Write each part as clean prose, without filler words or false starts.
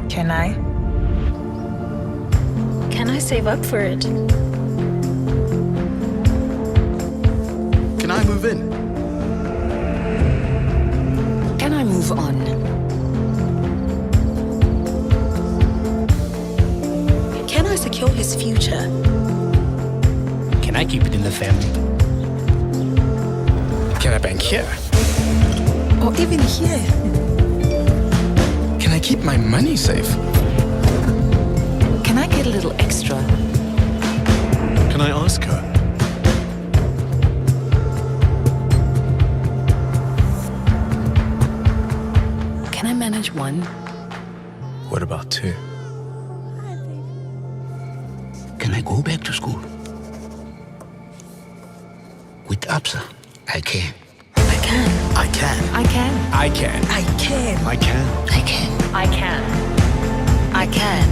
Can I? Can I save up for it? Can I move in? Can I move on? Can I secure his future? Can I keep it in the family? Can I bank here? Or even here? Can I keep my money safe? Can I get a little extra? Can I ask her? Can I manage one? What about two? Can I go back to school? With ABSA, I can. I can. I can. I can. I can. I can. I can. I can. I can. I can.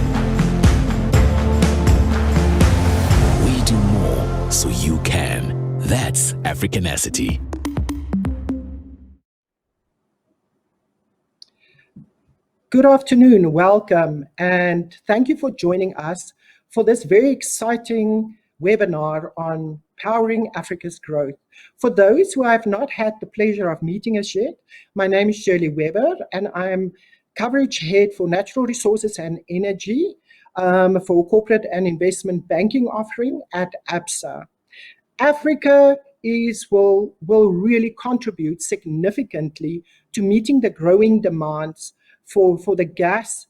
We do more so you can. That's Africanacity. Good afternoon, welcome, and thank you for joining us for this very exciting webinar on powering Africa's growth. For those who have not had the pleasure of meeting us yet, my name is Shirley Weber, and I'm coverage head for natural resources and energy for corporate and investment banking offering at ABSA. Africa will really contribute significantly to meeting the growing demands for the gas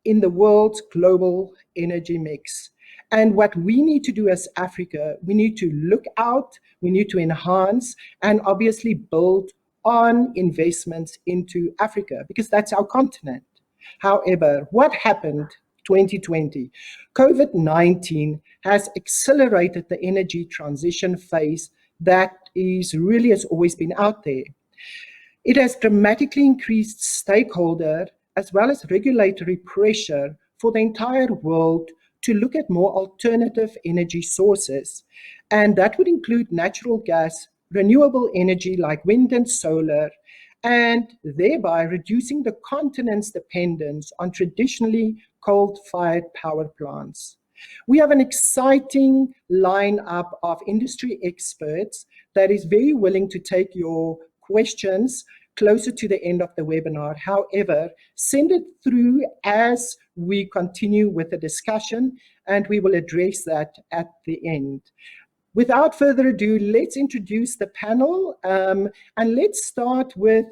in the world's global energy mix. And what we need to do as Africa, we need to look out, we need to enhance, and obviously build on investments into Africa, because that's our continent. However, what happened 2020? COVID-19 has accelerated the energy transition phase that has always been out there. It has dramatically increased stakeholder as well as regulatory pressure for the entire world to look at more alternative energy sources. And that would include natural gas, renewable energy like wind and solar, and thereby reducing the continent's dependence on traditionally coal-fired power plants. We have an exciting lineup of industry experts that is very willing to take your questions closer to the end of the webinar. However, send it through as we continue with the discussion, and we will address that at the end. Without further ado, let's introduce the panel, and let's start with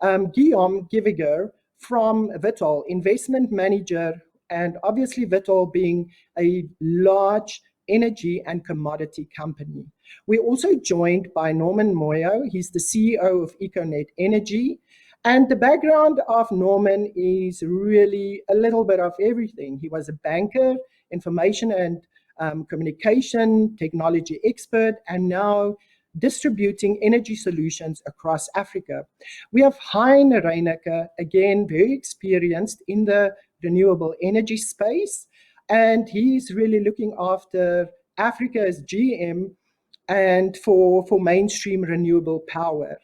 Guillaume Giviger from Vitol, investment manager, and obviously Vitol being a large energy and commodity company. We're also joined by Norman Moyo. He's the CEO of EcoNet Energy. And the background of Norman is really a little bit of everything. He was a banker, information and communication technology expert, and now distributing energy solutions across Africa. We have Hein Reinecke, again, very experienced in the renewable energy space, and he's really looking after Africa's GM and for mainstream renewable power.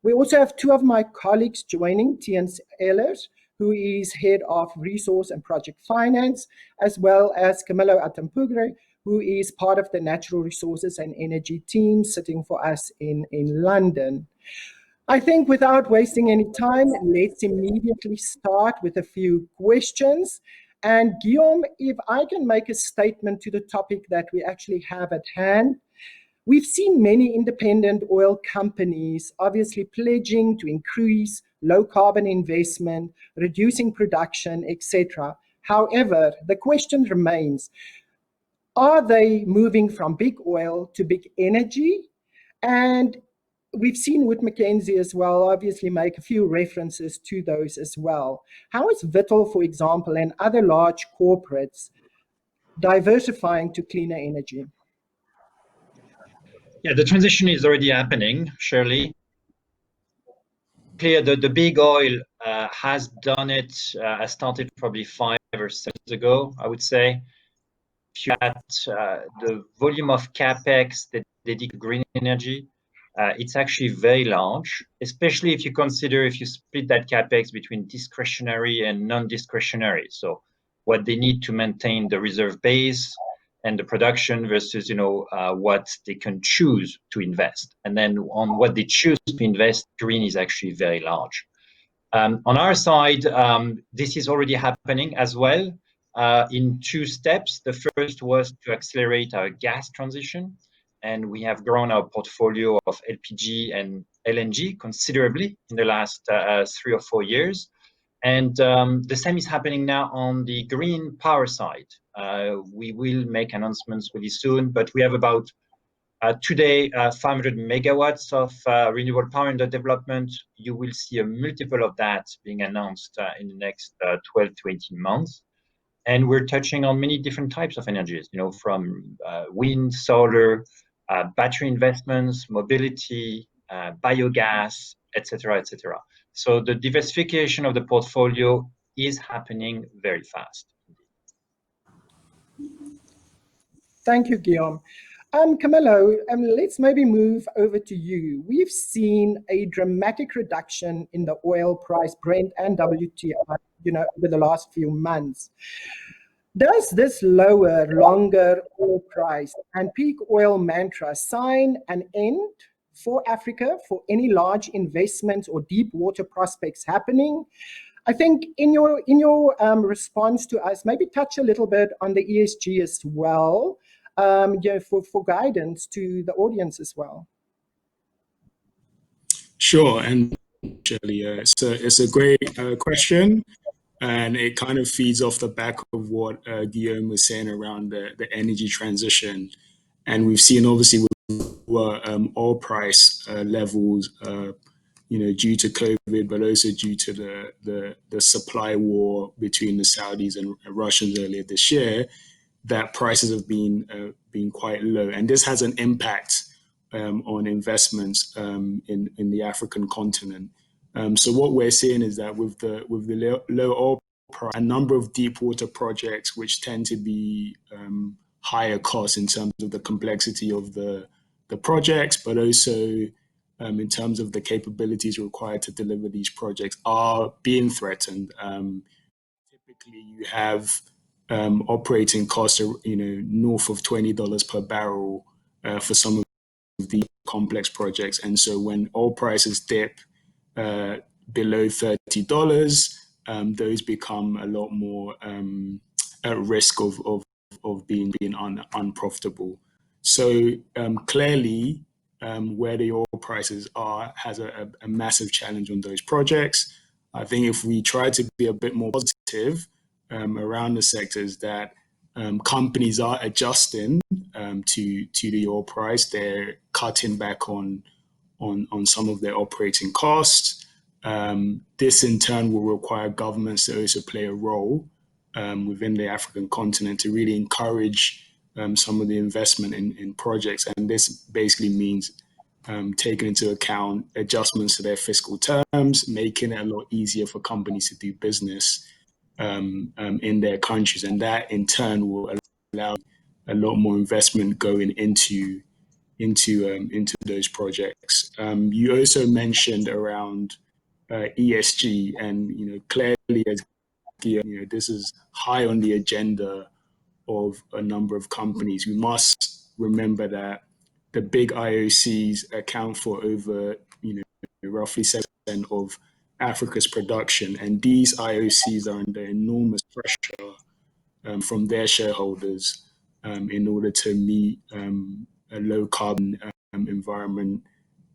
We also have two of my colleagues joining, Tiens Ehlers, who is head of resource and project finance, as well as Camillo Atampugre, who is part of the natural resources and energy team sitting for us in London. I think without wasting any time, let's immediately start with a few questions. And Guillaume, if I can make a statement to the topic that we actually have at hand. We've seen many independent oil companies obviously pledging to increase low carbon investment, reducing production, etc. However, the question remains, are they moving from big oil to big energy? And we've seen Wood Mackenzie as well, obviously make a few references to those as well. How is Vitol, for example, and other large corporates diversifying to cleaner energy? Yeah, the transition is already happening, Shirley. Clear the big oil has done it, has started probably 5 or 6 years ago, I would say. If you at the volume of capex that dedicated to green energy, it's actually very large, especially if you split that capex between discretionary and non-discretionary. So what they need to maintain the reserve base and the production versus what they can choose to invest. And then on what they choose to invest, green is actually very large. On our side, this is already happening as well in two steps. The first was to accelerate our gas transition, and we have grown our portfolio of LPG and LNG considerably in the last 3 or 4 years. And the same is happening now on the green power side. We will make announcements really soon, but we have about today 500 megawatts of renewable power under development. You will see a multiple of that being announced in the next 12 to 18 months. And we're touching on many different types of energies, from wind, solar, battery investments, mobility, biogas, etc., etc. So the diversification of the portfolio is happening very fast. Thank you, Guillaume. Camillo, let's maybe move over to you. We've seen a dramatic reduction in the oil price, Brent and WTI, over the last few months. Does this lower, longer oil price and peak oil mantra sign an end for Africa for any large investments or deep water prospects happening? I think in your response to us, maybe touch a little bit on the ESG as well, for guidance to the audience as well. Sure, and actually, it's a great question, and it kind of feeds off the back of what Guillaume was saying around the energy transition. And we've seen, obviously, with oil price levels, due to COVID, but also due to the supply war between the Saudis and Russians earlier this year, that prices have been quite low, and this has an impact on investments in the African continent. So what we're seeing is that with the low oil price, a number of deep water projects, which tend to be higher cost in terms of the complexity of the projects, but also in terms of the capabilities required to deliver these projects, are being threatened. Typically, you have operating costs, north of $20 per barrel for some of the complex projects. And so when oil prices dip below $30, those become a lot more at risk of being unprofitable. So clearly, where the oil prices are has a massive challenge on those projects. I think if we try to be a bit more positive around the sectors, that companies are adjusting to the oil price. They're cutting back on some of their operating costs. This in turn will require governments to also play a role within the African continent to really encourage some of the investment in projects. And this basically means taking into account adjustments to their fiscal terms, making it a lot easier for companies to do business in their countries. And that in turn will allow a lot more investment going into those projects. You also mentioned around ESG, and clearly, as this is high on the agenda of a number of companies. We must remember that the big IOCs account for over roughly 7% of Africa's production, and these IOCs are under enormous pressure from their shareholders in order to meet a low carbon environment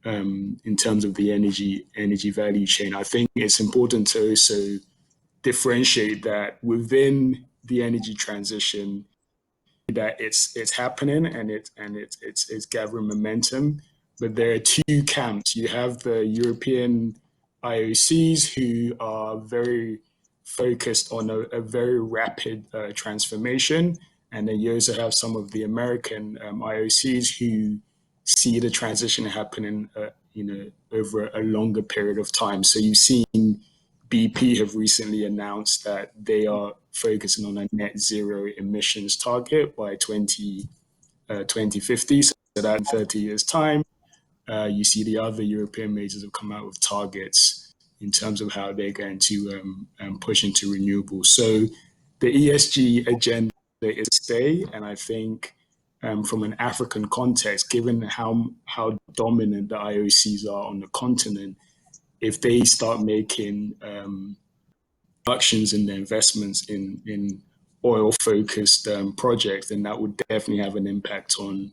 in terms of the energy value chain. I think it's important to also differentiate that within the energy transition, that it's happening and it's gathering momentum. But there are two camps. You have the European IOCs who are very focused on a very rapid transformation, and then you also have some of the American IOCs who see the transition happening, over a longer period of time. So you've seen BP have recently announced that they are focusing on a net zero emissions target by 2050, so that in 30 years' time. you see the other European majors have come out with targets in terms of how they're going to push into renewables. So the ESG agenda is to stay, and I think from an African context, given how dominant the IOCs are on the continent, if they start making reductions in their investments in oil-focused projects, then that would definitely have an impact on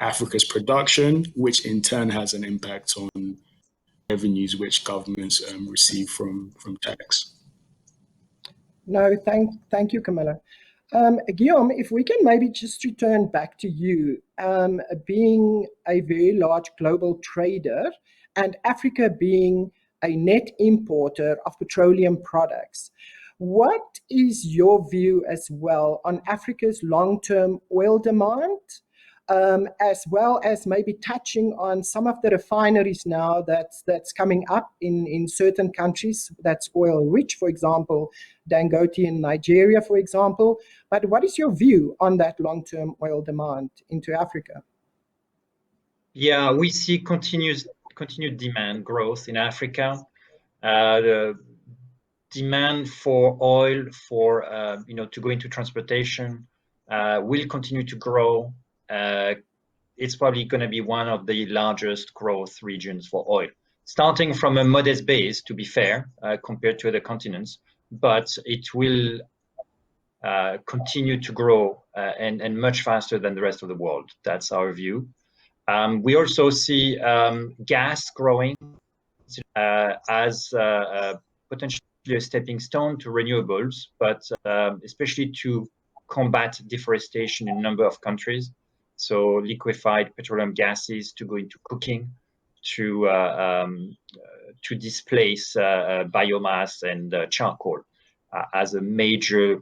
Africa's production, which in turn has an impact on revenues which governments receive from tax. No, thank you, Camilla. Guillaume, if we can maybe just return back to you, being a very large global trader and Africa being a net importer of petroleum products, what is your view as well on Africa's long-term oil demand, as well as maybe touching on some of the refineries now that's coming up in certain countries that's oil rich, for example, Dangote in Nigeria, for example. But what is your view on that long-term oil demand into Africa? Yeah, we see continued demand growth in Africa. The demand for oil for to go into transportation will continue to grow. It's probably going to be one of the largest growth regions for oil, starting from a modest base, to be fair, compared to other continents, but it will continue to grow and much faster than the rest of the world. That's our view. We also see gas growing as potentially a stepping stone to renewables, but especially to combat deforestation in a number of countries. So liquefied petroleum gases to go into cooking, to displace biomass and charcoal as a major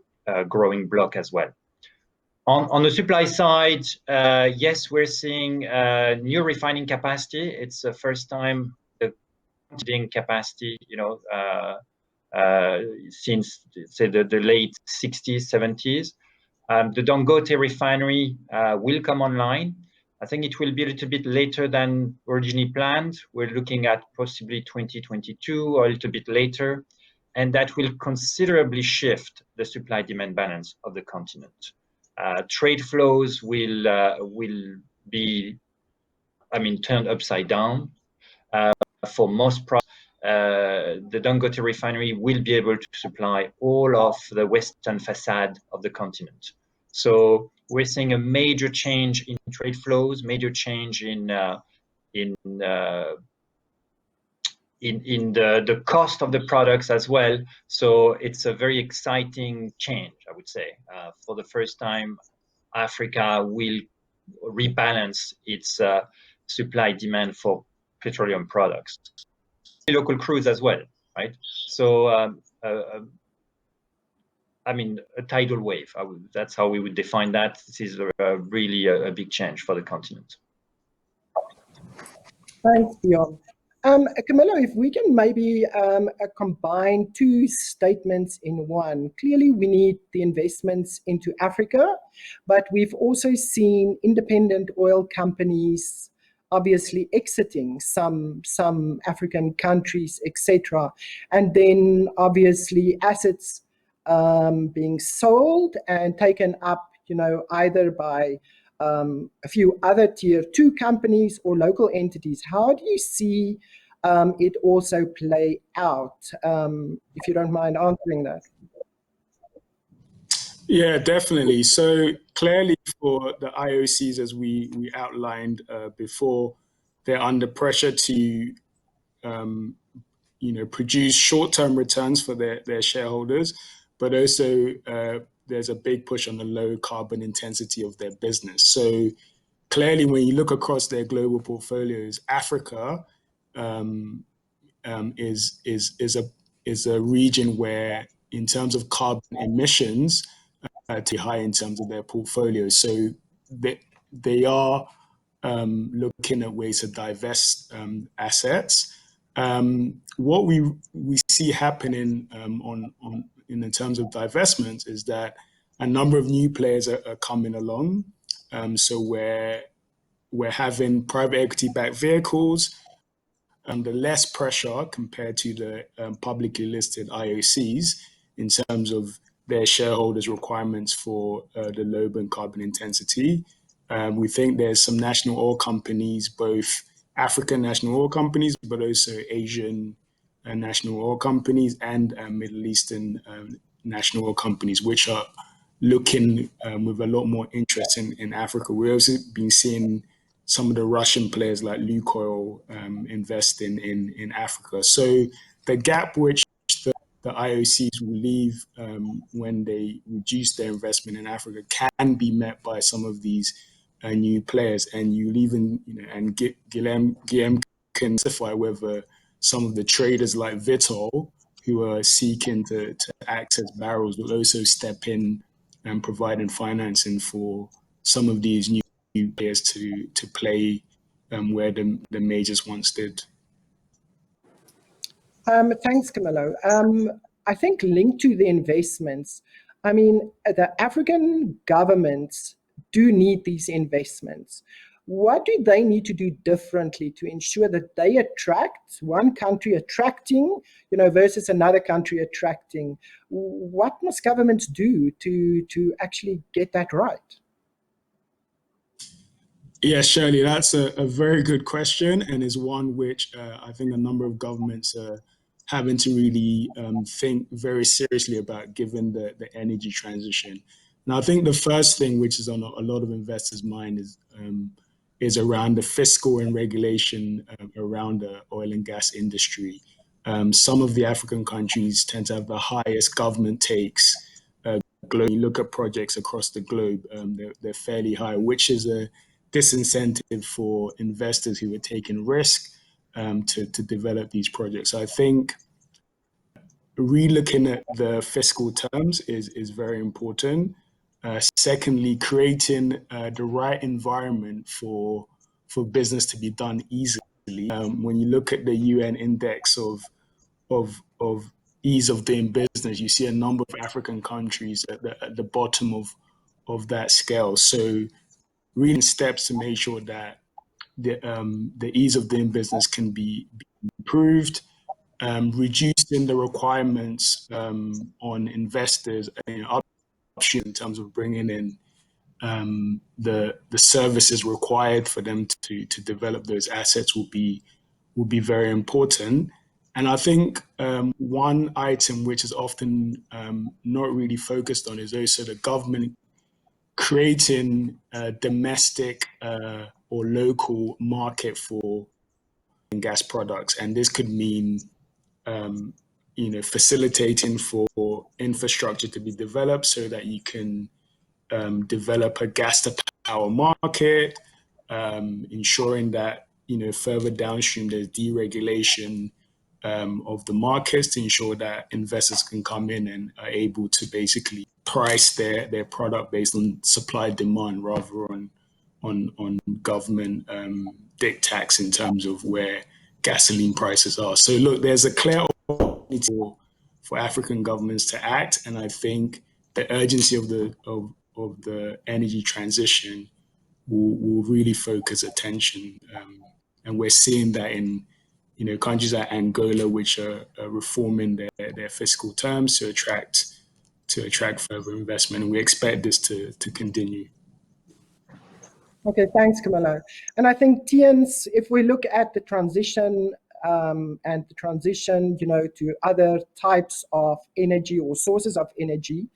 growing block as well. On the supply side, yes, we're seeing new refining capacity. It's the first time the capacity, since say the late 60s, 70s. The Dangote refinery will come online. I think it will be a little bit later than originally planned. We're looking at possibly 2022 or a little bit later, and that will considerably shift the supply-demand balance of the continent. Trade flows will be, turned upside down. For most products, the Dangote refinery will be able to supply all of the western facade of the continent. So we're seeing a major change in trade flows, major change in the cost of the products as well. So it's a very exciting change, I would say. For the first time, Africa will rebalance its supply demand for petroleum products. Local cruise as well, right? So, a tidal wave. That's how we would define that. This is really a big change for the continent. Thanks, Guillaume. Camilla, if we can maybe combine two statements in one. Clearly, we need the investments into Africa, but we've also seen independent oil companies obviously exiting some African countries, etc. And then obviously assets being sold and taken up, either by a few other tier 2 companies or local entities. How do you see it also play out, if you don't mind answering that? Yeah, definitely. So clearly for the IOCs, as we outlined before, they're under pressure to produce short-term returns for their shareholders, but also there's a big push on the low carbon intensity of their business. So clearly, when you look across their global portfolios, Africa is a region where, in terms of carbon emissions, too high in terms of their portfolio. So they are looking at ways to divest assets. What we see happening in terms of divestments is that a number of new players are coming along. So where we're having private equity-backed vehicles under less pressure compared to the publicly listed IOCs in terms of their shareholders' requirements for the low carbon intensity. We think there's some national oil companies, both African national oil companies, but also Asian national oil companies and Middle Eastern national oil companies, which are looking with a lot more interest in Africa. We've also been seeing some of the Russian players like Lukoil investing in Africa. So the gap which the IOCs will leave when they reduce their investment in Africa can be met by some of these new players. And you even, and Guillaume can specify whether some of the traders like Vitol, who are seeking to access barrels, will also step in and providing financing for some of these new players to play where the majors once did. Thanks, Camillo. I think linked to the investments, I mean, the African governments do need these investments. What do they need to do differently to ensure that they attract one country attracting, versus another country attracting? What must governments do to actually get that right? Yeah, Shirley, that's a very good question, and is one which I think a number of governments are having to really think very seriously about, given the energy transition. And I think the first thing which is on a lot of investors' mind is around the fiscal and regulation around the oil and gas industry. Some of the African countries tend to have the highest government takes globally. You look at projects across the globe, they're fairly high, which is a disincentive for investors who are taking risk to develop these projects. So I think re-looking at the fiscal terms is very important. Secondly, creating the right environment for business to be done easily. When you look at the UN index of ease of doing business, you see a number of African countries at the bottom of that scale. So really steps to make sure that the ease of doing business can be improved, reducing the requirements on investors upstream in terms of bringing in the services required for them to develop those assets will be very important. And I think one item which is often not really focused on is also the government creating a domestic or local market for gas products. And this could mean, facilitating for infrastructure to be developed so that you can develop a gas to power market, ensuring that, further downstream there's deregulation of the markets to ensure that investors can come in and are able to basically price their product based on supply demand rather on government dictates in terms of where gasoline prices are. So look, there's a clear opportunity for African governments to act, and I think the urgency of the energy transition will really focus attention, and we're seeing that in countries like Angola, which are reforming their fiscal terms to attract further investment, and we expect this to continue. Okay, thanks, Camillo. And I think, Tiens, if we look at the transition and the transition, to other types of energy or sources of energy,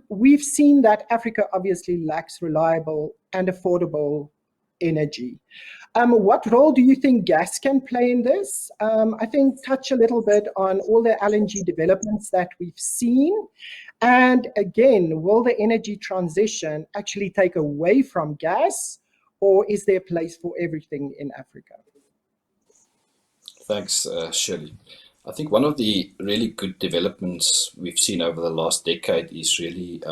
we've seen that Africa obviously lacks reliable and affordable energy. What role do you think gas can play in this? I think touch a little bit on all the LNG developments that we've seen. And again, will the energy transition actually take away from gas, or is there a place for everything in Africa? Thanks, Shirley. I think one of the really good developments we've seen over the last decade is really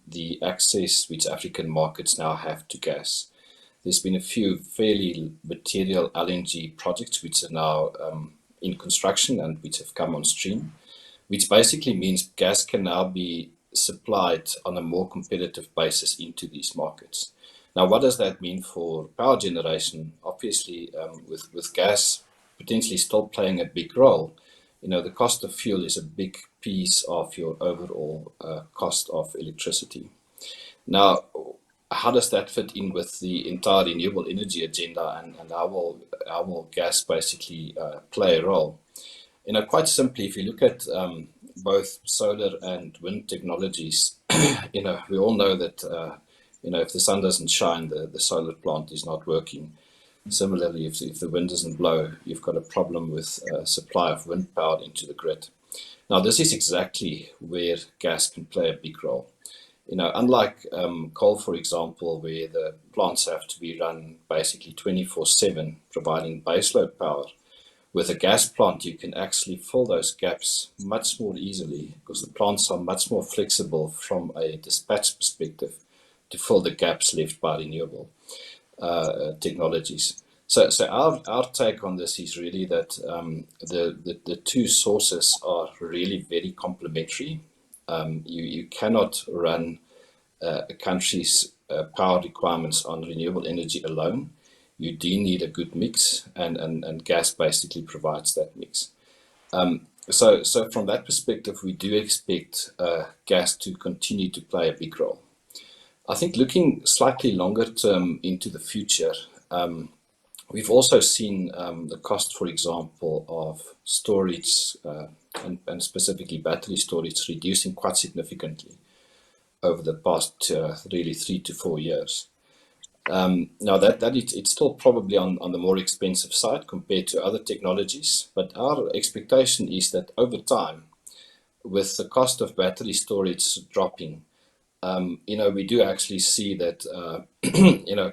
the access which African markets now have to gas. There's been a few fairly material LNG projects which are now in construction and which have come on stream, which basically means gas can now be supplied on a more competitive basis into these markets. Now, what does that mean for power generation? Obviously, with gas potentially still playing a big role, the cost of fuel is a big piece of your overall cost of electricity. Now, how does that fit in with the entire renewable energy agenda, and how will gas basically play a role? Quite simply, if you look at both solar and wind technologies, we all know that if the sun doesn't shine, the solar plant is not working. Similarly, if the wind doesn't blow, you've got a problem with supply of wind power into the grid. Now, this is exactly where gas can play a big role. Unlike coal, for example, where the plants have to be run basically 24/7, providing baseload power, with a gas plant, you can actually fill those gaps much more easily because the plants are much more flexible from a dispatch perspective to fill the gaps left by renewable technologies. So our take on this is really that the two sources are really very complementary. You cannot run a country's power requirements on renewable energy alone. You do need a good mix, and gas basically provides that mix. So from that perspective, we do expect gas to continue to play a big role. I think looking slightly longer term into the future, we've also seen the cost, for example, of storage and specifically battery storage reducing quite significantly over the past really 3 to 4 years. Now that it's still probably on the more expensive side compared to other technologies, but our expectation is that over time, with the cost of battery storage dropping, we do actually see that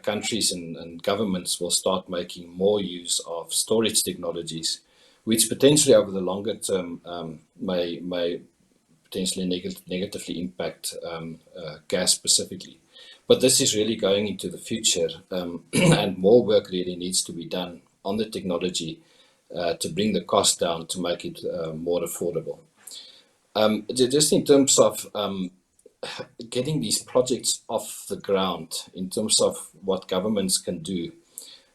countries and governments will start making more use of storage technologies, which potentially over the longer term may potentially negatively impact gas specifically. But this is really going into the future, and more work really needs to be done on the technology to bring the cost down to make it more affordable. Just in terms of getting these projects off the ground, in terms of what governments can do,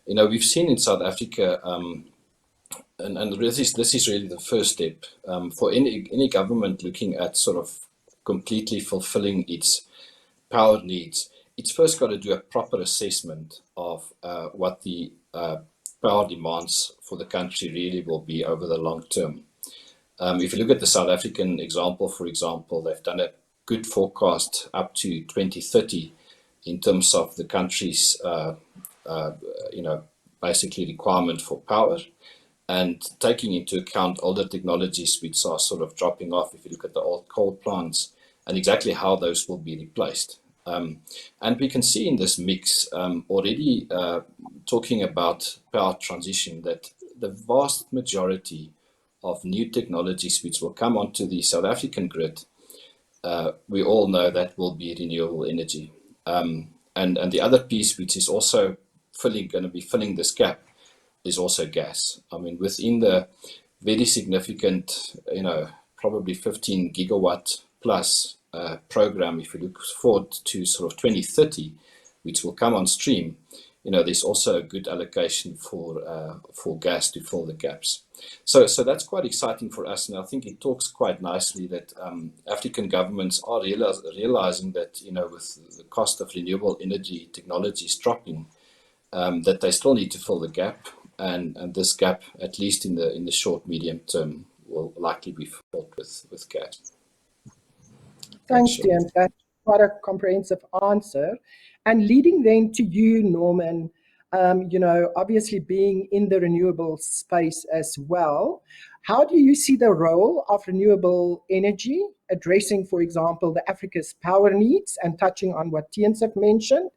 we've seen in South Africa, and this is really the first step for any government looking at sort of completely fulfilling its power needs. It's first got to do a proper assessment of what the power demands for the country really will be over the long term. If you look at the South African example, for example, they've done a good forecast up to 2030 in terms of the country's, basically requirement for power, and taking into account older technologies which are sort of dropping off. If you look at the old coal plants and exactly how those will be replaced. And we can see in this mix already talking about power transition that the vast majority of new technologies which will come onto the South African grid, we all know that will be renewable energy. And the other piece which is also going to be filling this gap is also gas. I mean, within the very significant, probably 15 gigawatt plus program, if you look forward to sort of 2030, which will come on stream, there's also a good allocation for gas to fill the gaps. So that's quite exciting for us, and I think it talks quite nicely that African governments are realizing that with the cost of renewable energy technologies dropping, that they still need to fill the gap, and this gap, at least in the short medium term, will likely be filled with gas. Thanks, Dean. That's quite a comprehensive answer. And leading then to you, Norman, obviously being in the renewable space as well, how do you see the role of renewable energy addressing, for example, the Africa's power needs and touching on what Tiens have mentioned?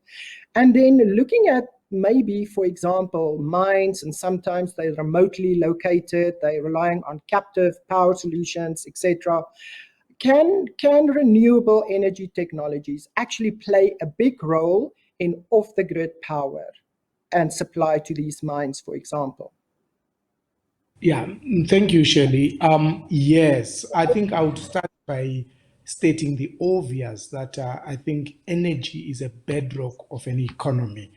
And then looking at maybe, for example, mines, and sometimes they're remotely located, they're relying on captive power solutions, etc. Can renewable energy technologies actually play a big role in off-the-grid power and supply to these mines, for example? Yeah, thank you, Shirley. Yes, I think I would start by stating the obvious that I think energy is a bedrock of an economy.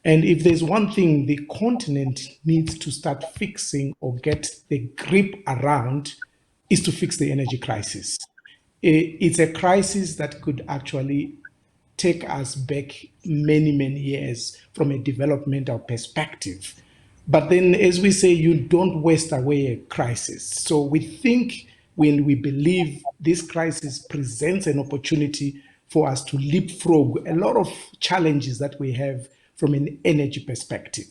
And if there's one thing the continent needs to start fixing or get the grip around, is to fix the energy crisis. It's a crisis that could actually take us back many, many years from a developmental perspective. But then, as we say, you don't waste away a crisis. So we think when we believe this crisis presents an opportunity for us to leapfrog a lot of challenges that we have from an energy perspective.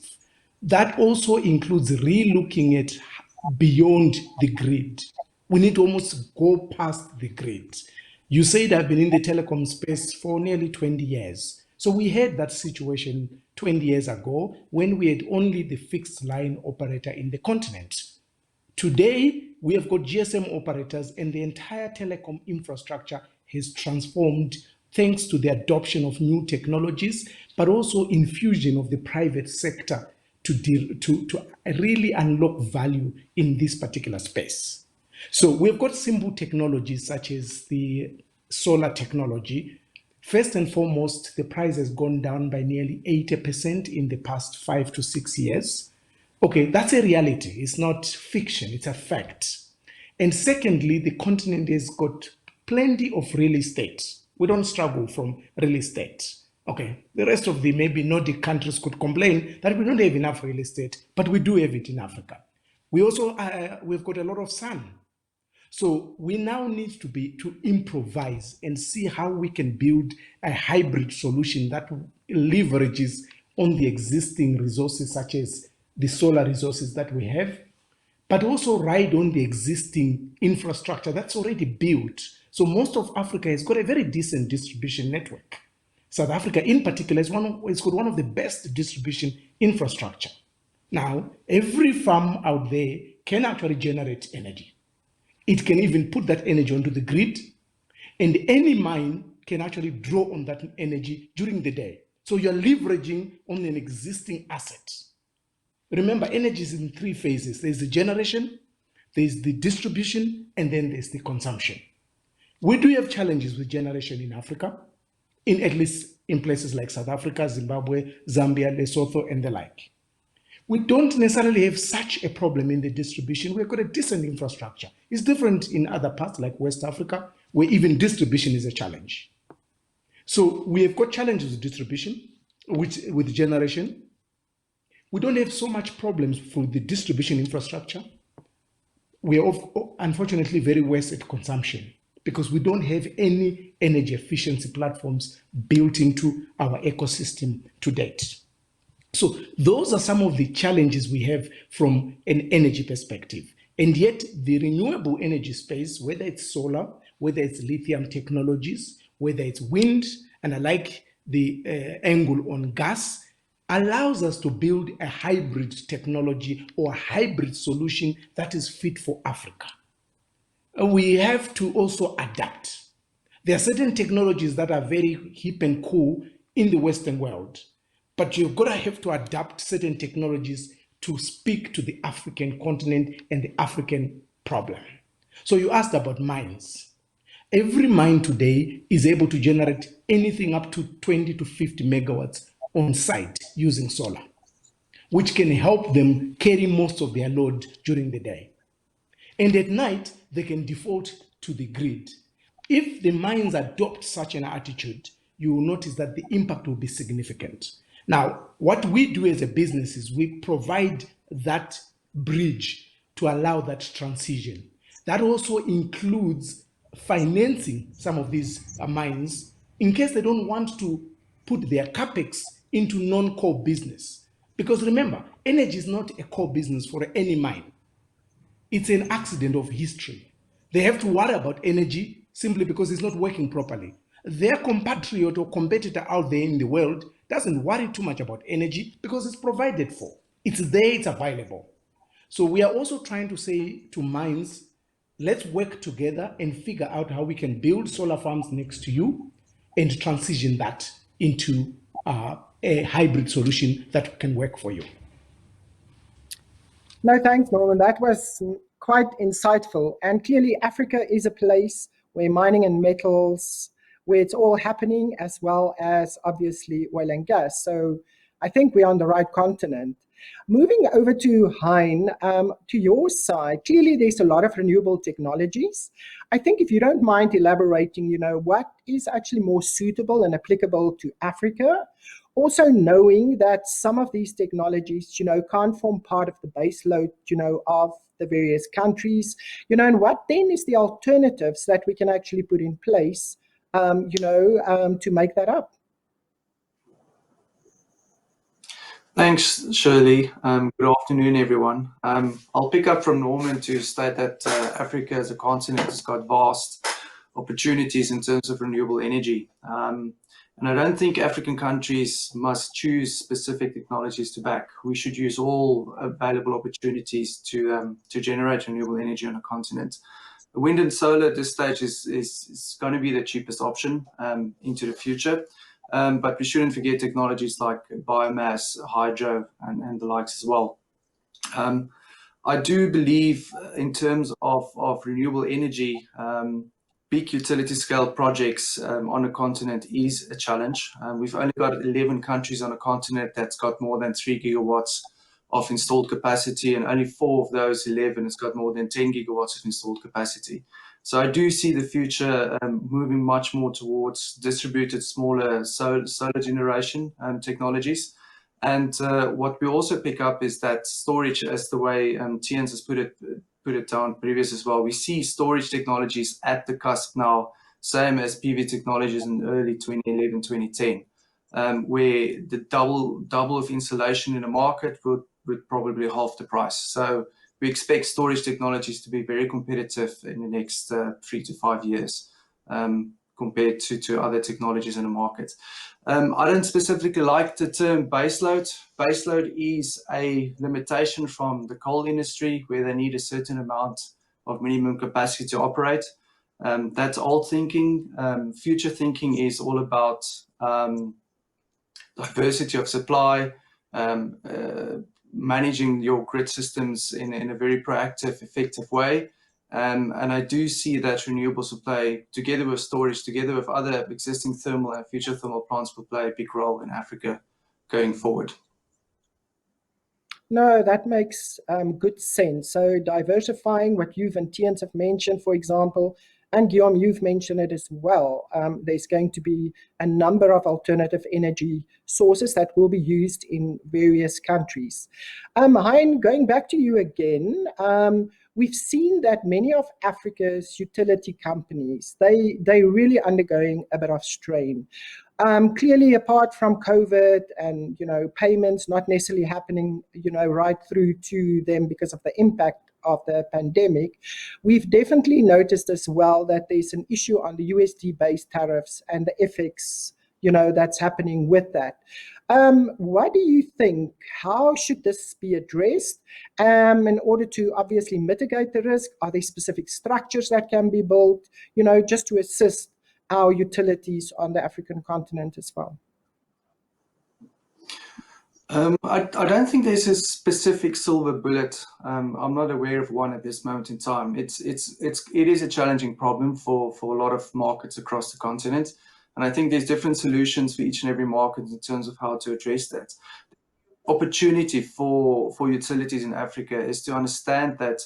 That also includes re-looking at beyond the grid. We need to almost go past the grid. You said I've been in the telecom space for nearly 20 years. So we had that situation 20 years ago when we had only the fixed line operator in the continent. Today, we have got GSM operators and the entire telecom infrastructure has transformed thanks to the adoption of new technologies, but also infusion of the private sector to really unlock value in this particular space. So we've got simple technologies such as the solar technology. First and foremost, the price has gone down by nearly 80% in the past 5 to 6 years. Okay, that's a reality. It's not fiction, it's a fact. And secondly, the continent has got plenty of real estate. We don't struggle from real estate. Okay, the rest of the maybe Nordic countries could complain that we don't have enough real estate, but we do have it in Africa. We also, we've got a lot of sun. So we now need to improvise and see how we can build a hybrid solution that leverages on the existing resources such as the solar resources that we have, but also ride on the existing infrastructure that's already built. So most of Africa has got a very decent distribution network. South Africa in particular has got one of the best distribution infrastructure. Now, every farm out there can actually generate energy. It can even put that energy onto the grid, and any mine can actually draw on that energy during the day. So you're leveraging on an existing asset. Remember, energy is in 3 phases. There's the generation, there's the distribution, and then there's the consumption. We do have challenges with generation in Africa, at least in places like South Africa, Zimbabwe, Zambia, Lesotho, and the like. We don't necessarily have such a problem in the distribution. We've got a decent infrastructure. It's different in other parts like West Africa, where even distribution is a challenge. So we have got challenges with distribution, with generation. We don't have so much problems for the distribution infrastructure. We are unfortunately very worse at consumption because we don't have any energy efficiency platforms built into our ecosystem to date. So those are some of the challenges we have from an energy perspective. And yet the renewable energy space, whether it's solar, whether it's lithium technologies, whether it's wind, and I like the angle on gas, allows us to build a hybrid technology or a hybrid solution that is fit for Africa. We have to also adapt. There are certain technologies that are very hip and cool in the Western world, but you've got to have to adapt certain technologies to speak to the African continent and the African problem. So you asked about mines. Every mine today is able to generate anything up to 20 to 50 megawatts on site using solar, which can help them carry most of their load during the day. And at night, they can default to the grid. If the mines adopt such an attitude, you will notice that the impact will be significant. Now, what we do as a business is we provide that bridge to allow that transition. That also includes financing some of these mines in case they don't want to put their capex into non-core business. Because remember, energy is not a core business for any mine. It's an accident of history. They have to worry about energy simply because it's not working properly. Their compatriot or competitor out there in the world doesn't worry too much about energy because it's provided for. It's there, it's available. So we are also trying to say to mines, let's work together and figure out how we can build solar farms next to you and transition that into a hybrid solution that can work for you. No, thanks, Norman. That was quite insightful. And clearly, Africa is a place where mining and metals, where it's all happening, as well as obviously oil and gas. So I think we're on the right continent. Moving over to Hein, to your side, clearly there's a lot of renewable technologies. I think if you don't mind elaborating, what is actually more suitable and applicable to Africa, also knowing that some of these technologies, can't form part of the base load, of the various countries, and what then is the alternatives that we can actually put in place, to make that up? Thanks, Shirley. Good afternoon, everyone. I'll pick up from Norman to state that Africa as a continent has got vast opportunities in terms of renewable energy. And I don't think African countries must choose specific technologies to back. We should use all available opportunities to generate renewable energy on a continent. Wind and solar at this stage is going to be the cheapest option into the future. But we shouldn't forget technologies like biomass, hydro, and the likes as well. I do believe in terms of renewable energy, big utility scale projects on a continent is a challenge. We've only got 11 countries on a continent that's got more than 3 gigawatts of installed capacity, and only 4 of those 11 has got more than 10 gigawatts of installed capacity. So I do see the future moving much more towards distributed, smaller solar generation technologies. And what we also pick up is that storage, as the way Tiens has put it down previous as well. We see storage technologies at the cusp now, same as PV technologies in early 2011, 2010, where the double of insulation in the market would probably half the price. So we expect storage technologies to be very competitive in the next 3 to 5 years compared to other technologies in the market. I don't specifically like the term baseload. Baseload is a limitation from the coal industry where they need a certain amount of minimum capacity to operate. That's old thinking. Future thinking is all about diversity of supply, managing your grid systems in a very proactive, effective way. And I do see that renewable supply, together with storage, together with other existing thermal and future thermal plants, will play a big role in Africa going forward. No, that makes good sense. So diversifying what you've and Tiens have mentioned, for example, and Guillaume, you've mentioned it as well. There's going to be a number of alternative energy sources that will be used in various countries. Hein, going back to you again, we've seen that many of Africa's utility companies, they're really undergoing a bit of strain. Clearly, apart from COVID and payments not necessarily happening right through to them because of the impact of the pandemic, we've definitely noticed as well that there's an issue on the USD-based tariffs and the FX that's happening with that. What do you think? How should this be addressed in order to obviously mitigate the risk? Are there specific structures that can be built, just to assist our utilities on the African continent as well? I don't think there's a specific silver bullet. I'm not aware of one at this moment in time. It is a challenging problem for a lot of markets across the continent. And I think there's different solutions for each and every market in terms of how to address that. Opportunity for utilities in Africa is to understand that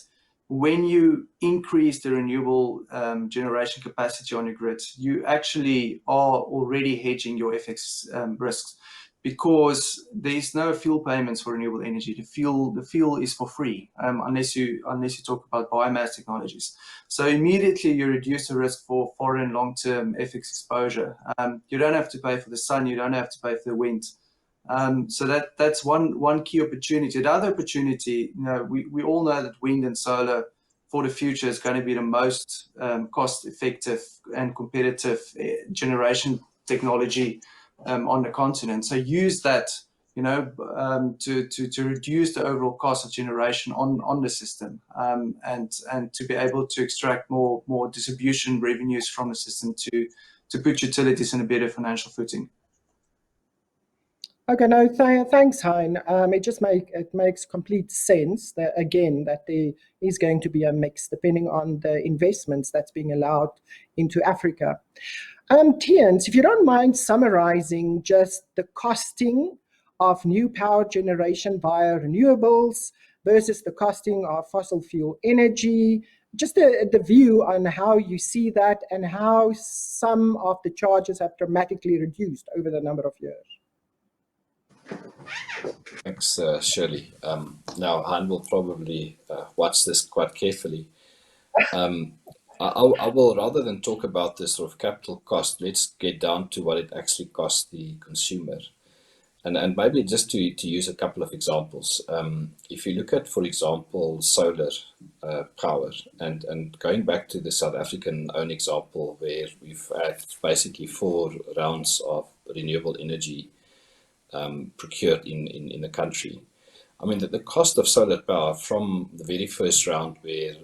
when you increase the renewable generation capacity on your grid, you actually are already hedging your FX risks, because there's no fuel payments for renewable energy. The fuel is for free unless you talk about biomass technologies. So immediately you reduce the risk for foreign long-term FX exposure. You don't have to pay for the sun. You don't have to pay for the wind. So that's one key opportunity. The other opportunity, we all know that wind and solar for the future is going to be the most cost-effective and competitive generation technology on the continent. So use that, to reduce the overall cost of generation on the system, and to be able to extract more distribution revenues from the system to put utilities in a better financial footing. Okay, no, thanks, Hein. It makes complete sense that again that there is going to be a mix depending on the investments that's being allowed into Africa. Tiens, if you don't mind summarizing just the costing of new power generation via renewables versus the costing of fossil fuel energy, just the view on how you see that and how some of the charges have dramatically reduced over the number of years. Thanks, Shirley. Now, Han will probably watch this quite carefully. I will, rather than talk about the sort of capital cost, let's get down to what it actually costs the consumer. And maybe just to use a couple of examples. If you look at, for example, solar power, and going back to the South African own example, where we've had basically 4 rounds of renewable energy procured in the country. I mean, the cost of solar power from the very first round where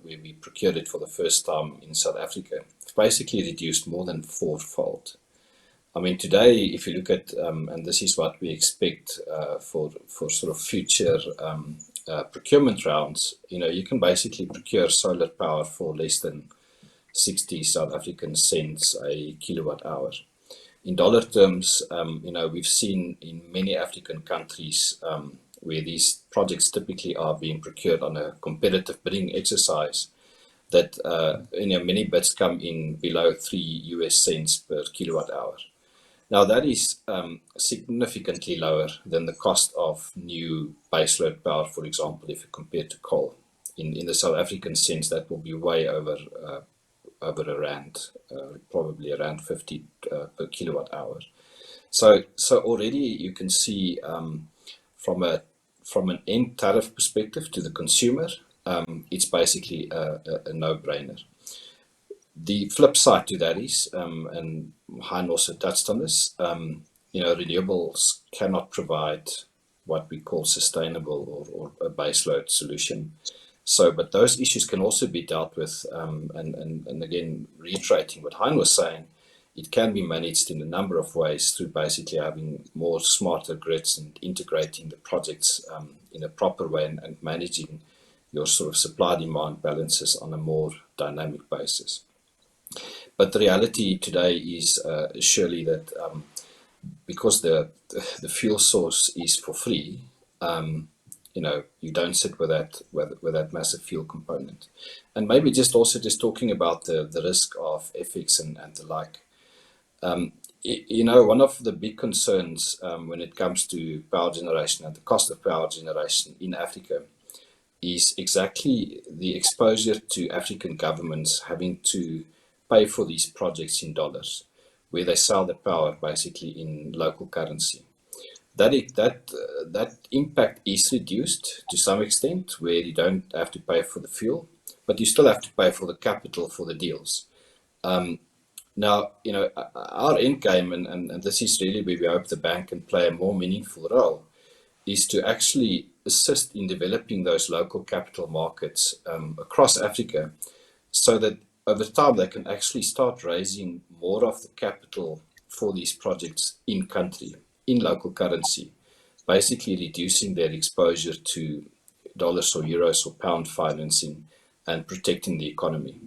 we procured it for the first time in South Africa, basically reduced more than 4-fold. I mean, today, if you look at, and this is what we expect for sort of future procurement rounds, you can basically procure solar power for less than 60 South African cents a kilowatt hour. In dollar terms, we've seen in many African countries where these projects typically are being procured on a competitive bidding exercise, that many bids come in below 3 US cents per kilowatt hour. Now that is significantly lower than the cost of new baseload power, for example, if you compare to coal. In the South African sense, that will be way over R1, probably around 50 per kilowatt hour. So already you can see from an end tariff perspective to the consumer, it's basically a no-brainer. The flip side to that is, and Hein also touched on this, renewables cannot provide what we call sustainable or a baseload solution. So, but those issues can also be dealt with, and again, reiterating what Hein was saying, it can be managed in a number of ways through basically having more smarter grids and integrating the projects in a proper way and managing your sort of supply-demand balances on a more dynamic basis. But the reality today is surely that because the fuel source is for free, you don't sit with that massive fuel component. And maybe just talking about the risk of FX and the like. One of the big concerns when it comes to power generation and the cost of power generation in Africa is exactly the exposure to African governments having to pay for these projects in dollars, where they sell the power basically in local currency. That impact is reduced to some extent, where you don't have to pay for the fuel, but you still have to pay for the capital for the deals. Now, our end game, and this is really where we hope the bank can play a more meaningful role, is to actually assist in developing those local capital markets across Africa, so that over time they can actually start raising more of the capital for these projects in country, in local currency, basically reducing their exposure to dollars or euros or pound financing and protecting the economy.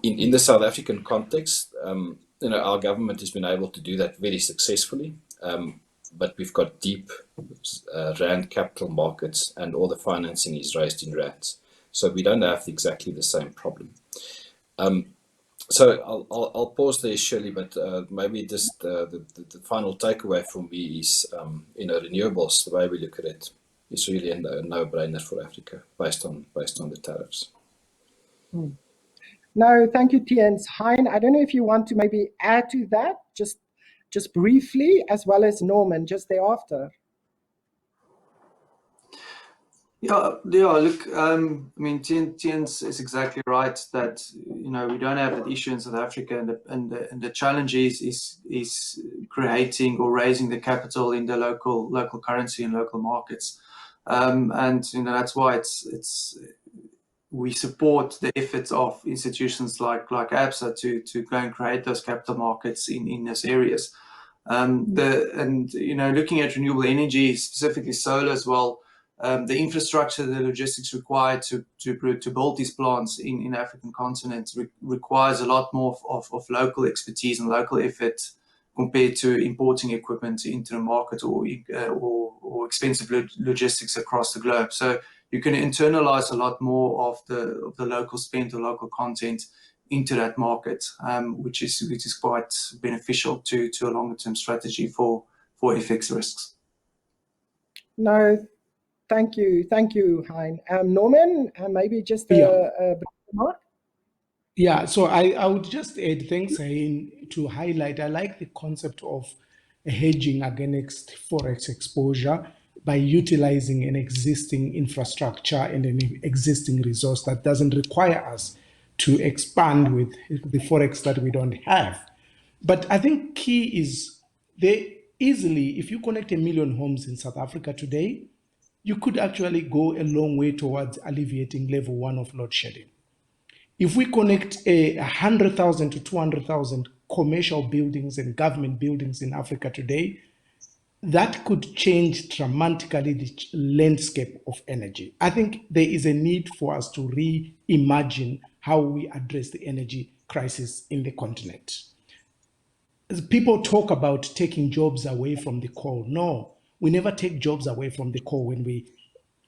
In the South African context, our government has been able to do that very successfully, but we've got deep rand capital markets, and all the financing is raised in rands. So we don't have exactly the same problem. So I'll pause there, Shirley, but maybe just the final takeaway for me is, renewables, the way we look at it, is really a no-brainer for Africa based on the tariffs. No, thank you, Tiens. Hein, I don't know if you want to maybe add to that, just briefly, as well as Norman, just thereafter. Yeah. Look, I mean, Tiens is exactly right that we don't have that issue in South Africa, and the challenge is creating or raising the capital in the local currency and local markets, and that's why we support the efforts of institutions like ABSA to go and create those capital markets in those areas. Looking at renewable energy, specifically solar as well, the infrastructure, the logistics required to build these plants in African continent requires a lot more of local expertise and local effort compared to importing equipment into the market or expensive logistics across the globe. So you can internalize a lot more of the local spend or local content into that market, which is quite beneficial to a longer term strategy for FX risks. No, thank you, Hein. Norman, maybe just a remark. Yeah, so I would just add, thanks, Hein, to highlight, I like the concept of hedging against forex exposure by utilizing an existing infrastructure and an existing resource that doesn't require us to expand with the forex that we don't have. But I think key is they easily, if you connect 1 million homes in South Africa today, you could actually go a long way towards alleviating level 1 of load shedding. If we connect 100,000 to 200,000 commercial buildings and government buildings in Africa today, that could change dramatically the landscape of energy. I think there is a need for us to reimagine how we address the energy crisis in the continent. As people talk about taking jobs away from the coal. No, we never take jobs away from the coal when we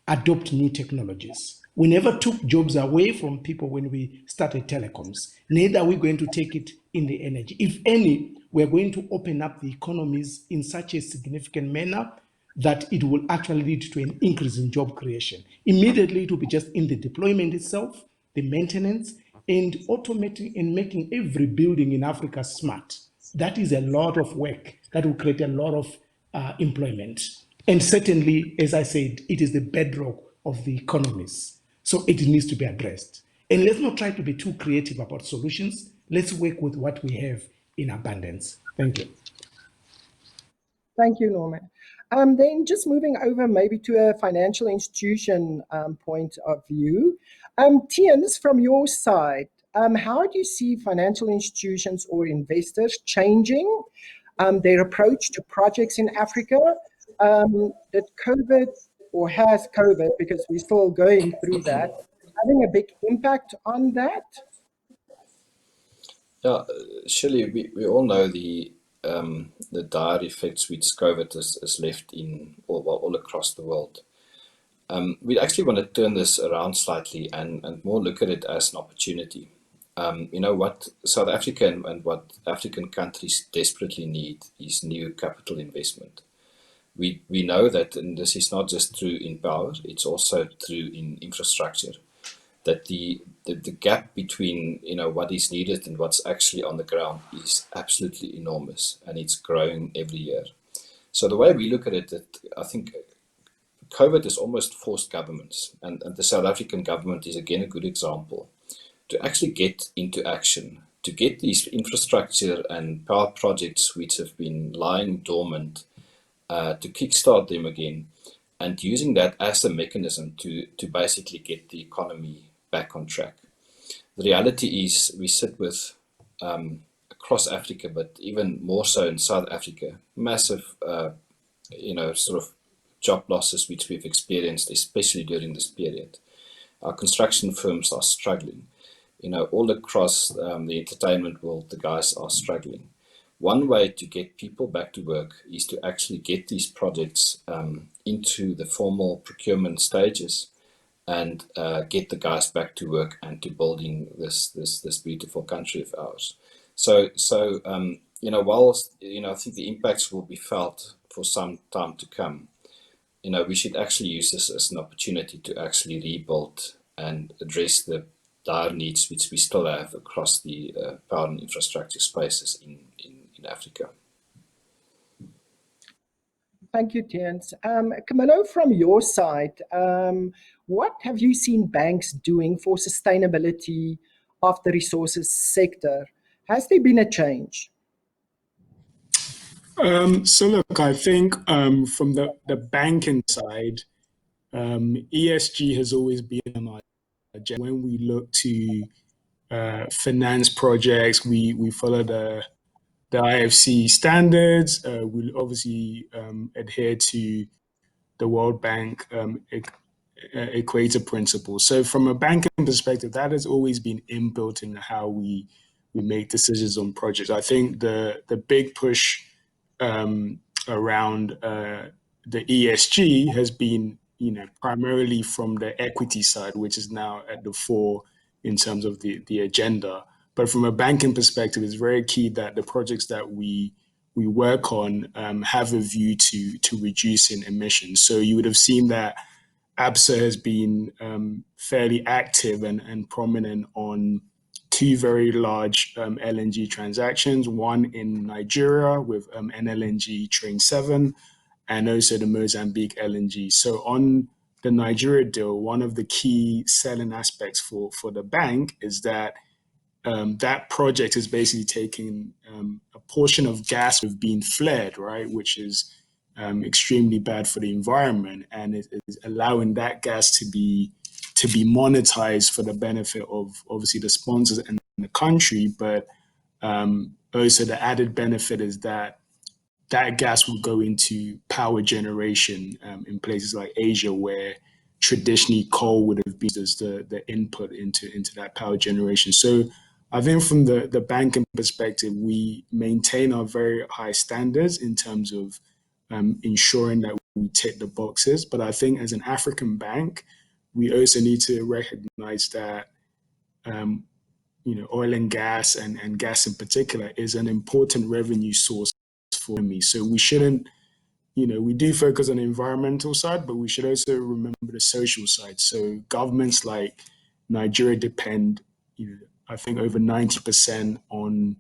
adopt new technologies. We never took jobs away from people when we started telecoms. Neither are we going to take it in the energy. If any, we're going to open up the economies in such a significant manner that it will actually lead to an increase in job creation. Immediately, it will be just in the deployment itself, the maintenance, and automating and making every building in Africa smart. That is a lot of work that will create a lot of employment. And certainly, as I said, it is the bedrock of the economies. So it needs to be addressed. And let's not try to be too creative about solutions. Let's work with what we have in abundance. Thank you. Thank you, Norman. Then just moving over maybe to a financial institution point of view. Tiens, from your side, how do you see financial institutions or investors changing their approach to projects in Africa? That COVID, or has COVID, because we're still going through that, having a big impact on that? Yeah, surely we all know the dire effects which COVID has left in all across the world. We actually want to turn this around slightly and more look at it as an opportunity. What South Africa and what African countries desperately need is new capital investment. We know that, and this is not just true in power, it's also true in infrastructure, that the gap between what is needed and what's actually on the ground is absolutely enormous, and it's growing every year. So the way we look at it, that I think COVID has almost forced governments, and the South African government is again a good example, to actually get into action, to get these infrastructure and power projects which have been lying dormant, to kickstart them again, and using that as a mechanism to basically get the economy back on track. The reality is we sit with, across Africa, but even more so in South Africa, massive, sort of job losses which we've experienced, especially during this period. Our construction firms are struggling. All across the entertainment world, the guys are struggling. One way to get people back to work is to actually get these projects into the formal procurement stages and get the guys back to work and to building this beautiful country of ours. So whilst I think the impacts will be felt for some time to come, we should actually use this as an opportunity to actually rebuild and address the dire needs which we still have across the power and infrastructure spaces in Africa. Thank you, Tiens. Camillo, from your side, what have you seen banks doing for sustainability of the resources sector? Has there been a change? So look, I think from the banking side, ESG has always been on our agenda. When we look to finance projects, we follow the the IFC standards. We'll obviously adhere to the World Bank equator principle. So from a banking perspective, that has always been inbuilt in how we make decisions on projects. I think the big push around the ESG has been, primarily from the equity side, which is now at the fore in terms of the agenda. But from a banking perspective, it's very key that the projects that we work on have a view to reducing emissions. So you would have seen that ABSA has been fairly active and prominent on two very large LNG transactions, one in Nigeria with NLNG Train 7 and also the Mozambique LNG. So on the Nigeria deal, one of the key selling aspects for the bank is that that project is basically taking a portion of gas of being flared, right, which is extremely bad for the environment, and it is allowing that gas to be monetized for the benefit of obviously the sponsors and the country. But also the added benefit is that gas will go into power generation in places like Asia, where traditionally coal would have been as the input into that power generation. So I think from the banking perspective, we maintain our very high standards in terms of ensuring that we tick the boxes. But I think as an African bank, we also need to recognize that oil and gas and gas in particular is an important revenue source for me. So we shouldn't, we do focus on the environmental side, but we should also remember the social side. So governments like Nigeria depend, I think over 90% on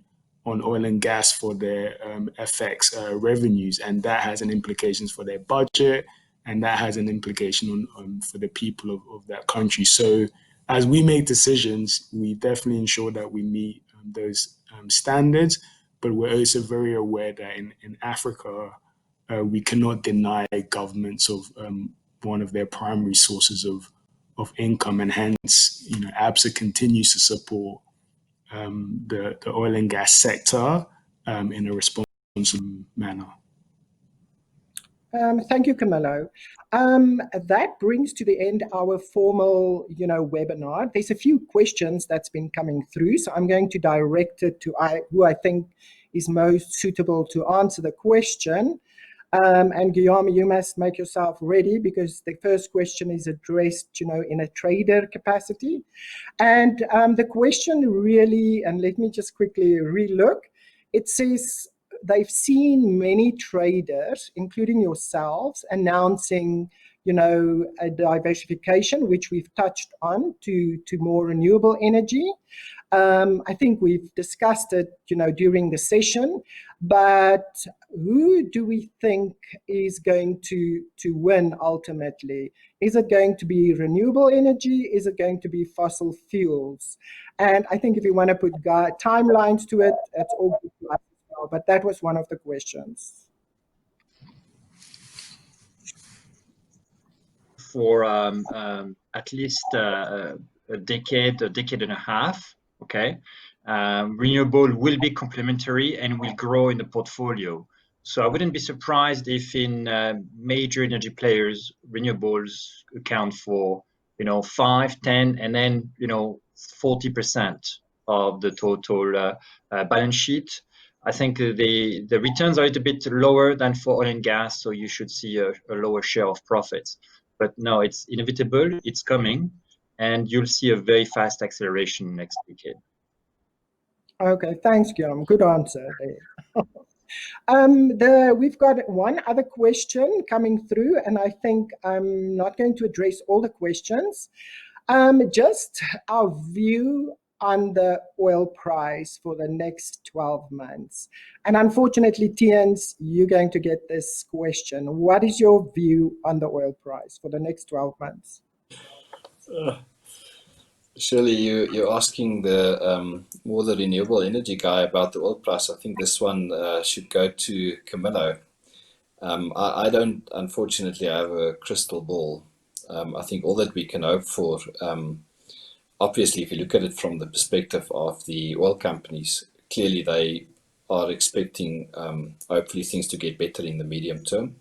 oil and gas for their FX revenues, and that has an implications for their budget, and that has an implication on for the people of that country. So as we make decisions, we definitely ensure that we meet those standards, but we're also very aware that in Africa, we cannot deny governments of one of their primary sources of income, and hence, ABSA continues to support the oil and gas sector in a responsible manner. Thank you, Camillo. That brings to the end our formal, webinar. There's a few questions that's been coming through, so I'm going to direct it to who I think is most suitable to answer the question. And Guillaume, you must make yourself ready, because the first question is addressed, in a trader capacity. And the question really, and let me just quickly relook, it says they've seen many traders, including yourselves, announcing, a diversification, which we've touched on, to more renewable energy. I think we've discussed it, during the session, but who do we think is going to win ultimately? Is it going to be renewable energy? Is it going to be fossil fuels? And I think if you want to put timelines to it, that's all good to us as well, but that was one of the questions. For at least a decade and a half, okay? Renewable will be complementary and will grow in the portfolio. So I wouldn't be surprised if in major energy players, renewables account for, 5, 10, and then, 40% of the total balance sheet. I think the returns are a little bit lower than for oil and gas, so you should see a lower share of profits. But no, it's inevitable, it's coming, and you'll see a very fast acceleration next decade. Okay, thanks, Guillaume. Good answer there. We've got one other question coming through, and I think I'm not going to address all the questions. Just our view on the oil price for the next 12 months. And unfortunately, Tiens, you're going to get this question. What is your view on the oil price for the next 12 months? Shirley, you're asking the more the renewable energy guy about the oil price. I think this one should go to Camillo. I don't, unfortunately, have a crystal ball. I think all that we can hope for, obviously, if you look at it from the perspective of the oil companies, clearly they are expecting hopefully things to get better in the medium term.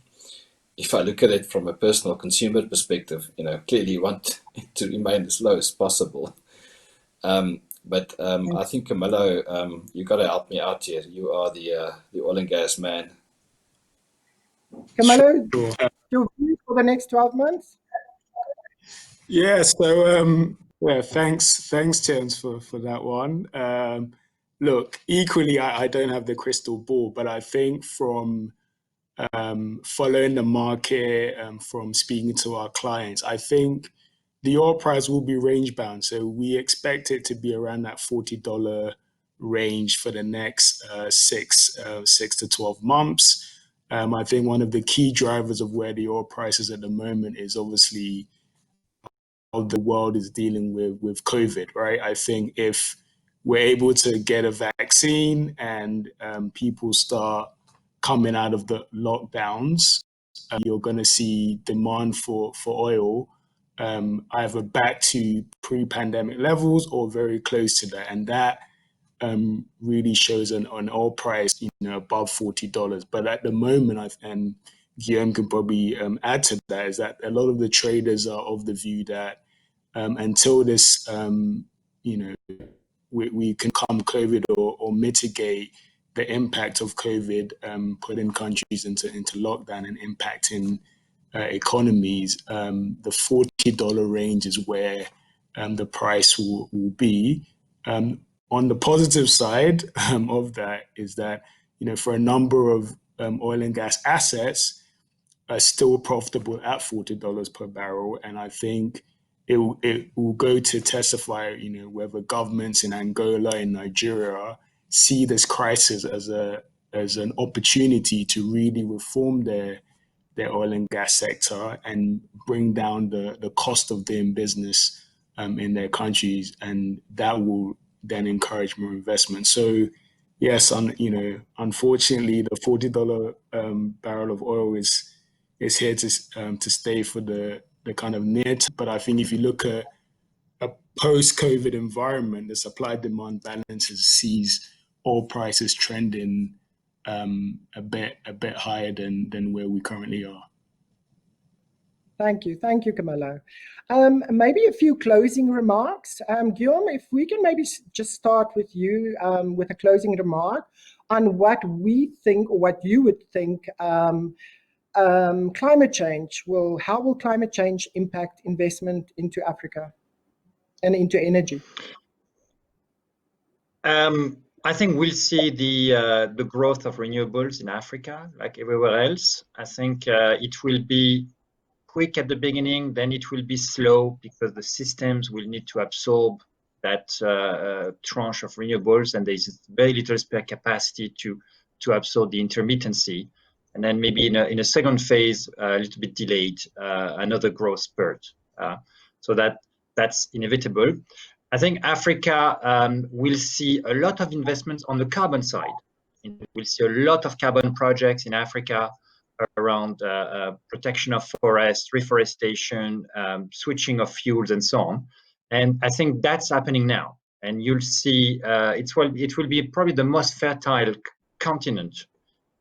If I look at it from a personal consumer perspective, clearly you want it to remain as low as possible. But I think, Camillo, you got to help me out here. You are the oil and gas man. Camillo, Sure. your view for the next 12 months? Yeah, so yeah, thanks, Terence, for that one. Look, equally, I don't have the crystal ball, but I think from following the market, from speaking to our clients, I think the oil price will be range bound. So we expect it to be around that $40 range for the next 6 to 12 months. I think one of the key drivers of where the oil price is at the moment is obviously how the world is dealing with COVID, right? I think if we're able to get a vaccine and people start coming out of the lockdowns, you're going to see demand for oil either back to pre-pandemic levels or very close to that, and that really shows an oil price, above $40. But at the moment, and Guillaume can probably add to that, is that a lot of the traders are of the view that until this, we can come COVID or mitigate the impact of COVID, putting countries into lockdown and impacting economies, the $40 range is where the price will be. On the positive side of that is that, for a number of oil and gas assets are still profitable at $40 per barrel. And I think it will go to testify, whether governments in Angola and Nigeria see this crisis as an opportunity to really reform their oil and gas sector and bring down the cost of doing business in their countries, and that will then encourage more investment. So yes, unfortunately, the $40 barrel of oil is here to stay for the kind of near term. But I think if you look at a post-COVID environment, the supply-demand balance sees oil prices trending a bit higher than where we currently are. Thank you, Camillo. Maybe a few closing remarks. Guillaume, if we can maybe just start with you with a closing remark on what we think, or what you would think, climate change how will climate change impact investment into Africa and into energy? I think we'll see the growth of renewables in Africa, like everywhere else. I think it will be quick at the beginning, then it will be slow because the systems will need to absorb that tranche of renewables, and there's very little spare capacity to absorb the intermittency. And then maybe in a second phase, a little bit delayed, another growth spurt. So that's inevitable. I think Africa will see a lot of investments on the carbon side. We'll see a lot of carbon projects in Africa around protection of forests, reforestation, switching of fuels, and so on. And I think that's happening now. And you'll see it will be probably the most fertile continent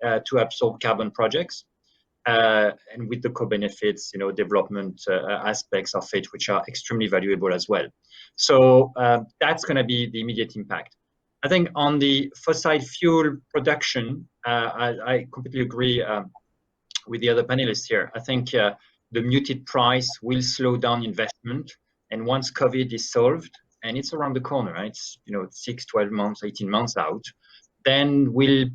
to absorb carbon projects. And with the co-benefits, development aspects of it, which are extremely valuable as well. So that's going to be the immediate impact. I think on the fossil fuel production, I completely agree with the other panelists here. I think the muted price will slow down investment. And once COVID is solved, and it's around the corner, right? It's 6, 12 months, 18 months out, then we'll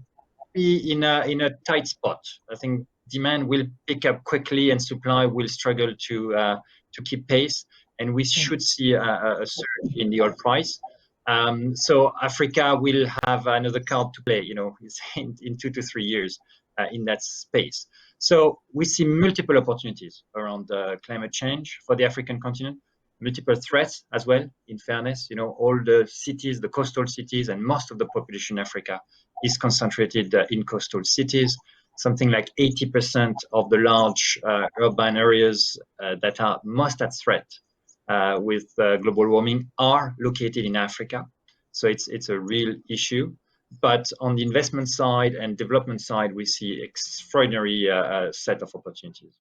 be in a tight spot. I think demand will pick up quickly and supply will struggle to keep pace, and we should see a surge in the oil price. So Africa will have another card to play, in 2 to 3 years in that space. So we see multiple opportunities around climate change for the African continent, multiple threats as well, in fairness. All the cities, the coastal cities, and most of the population in Africa is concentrated in coastal cities. Something like 80% of the large urban areas that are most at threat with global warming are located in Africa. So it's a real issue. but on the investment side and development side, we see extraordinary set of opportunities.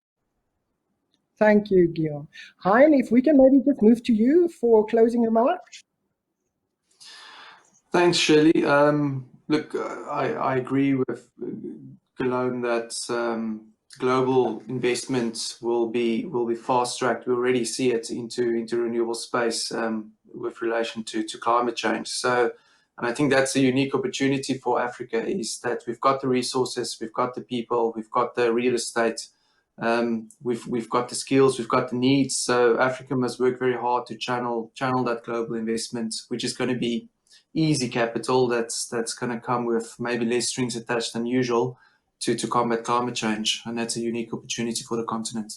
Thank you, Guillaume. Hein, if we can maybe just move to you for closing remarks. Thanks, Shirley. Look, I agree with Guillaume that global investment will be fast-tracked. We already see it into renewable space with relation to climate change. So, and I think that's a unique opportunity for Africa, is that we've got the resources, we've got the people, we've got the real estate, we've got the skills, we've got the needs. So Africa must work very hard to channel that global investment, which is going to be easy capital that's going to come with maybe less strings attached than usual to combat climate change. And that's a unique opportunity for the continent.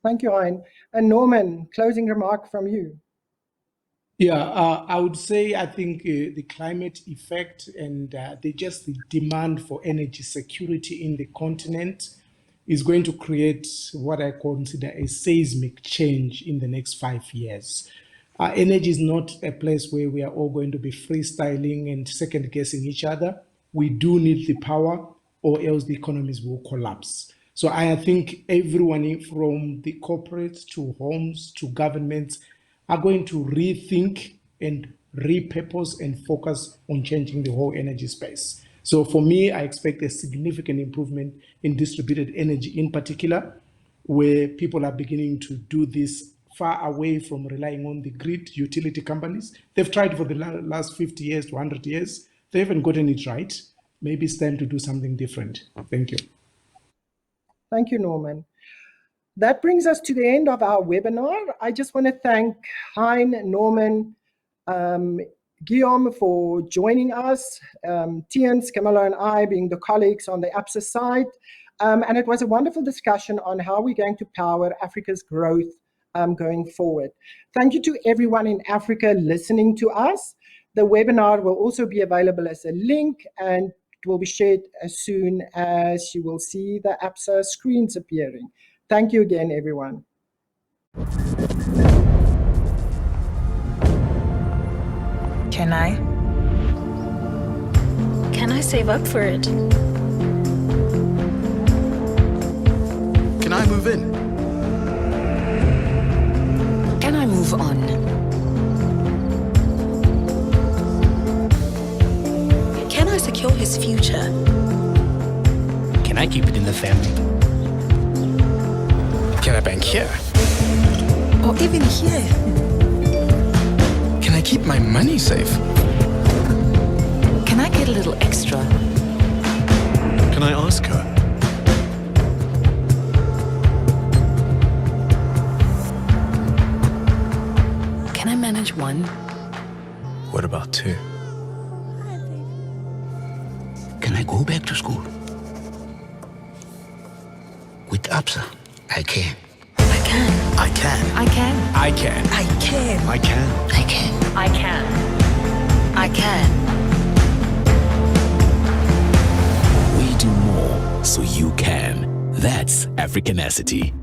Thank you, Hein. And Norman, closing remark from you. Yeah, I would say I think the climate effect and the demand for energy security in the continent is going to create what I consider a seismic change in the next 5 years. Energy is not a place where we are all going to be freestyling and second-guessing each other. We do need the power, or else the economies will collapse. So I think everyone from the corporates to homes to governments are going to rethink and repurpose and focus on changing the whole energy space. So for me, I expect a significant improvement in distributed energy in particular, where people are beginning to do this far away from relying on the grid utility companies. They've tried for the last 50 years to 100 years. They haven't gotten it right. Maybe it's time to do something different. Thank you. Thank you, Norman. That brings us to the end of our webinar. I just want to thank Hein, Norman, Guillaume for joining us, Tiens, Camilla, and I being the colleagues on the APSA side. And it was a wonderful discussion on how we're going to power Africa's growth going forward. Thank you to everyone in Africa listening to us. The webinar will also be available as a link, and it will be shared as soon as you will see the APSA screens appearing. Thank you again, everyone. Can I? Can I save up for it? Can I move in? Can I move on? Can I secure his future? Can I keep it in the family? Can I bank here? Or even here? Can I keep my money safe? Can I get a little extra? Can I ask her? Can I manage one? What about two? Can I go back to school? With APSA, I can. I can. I can. I can. I can. I can. I can. I can. I can. I can. We do more so you can. That's Africanacity.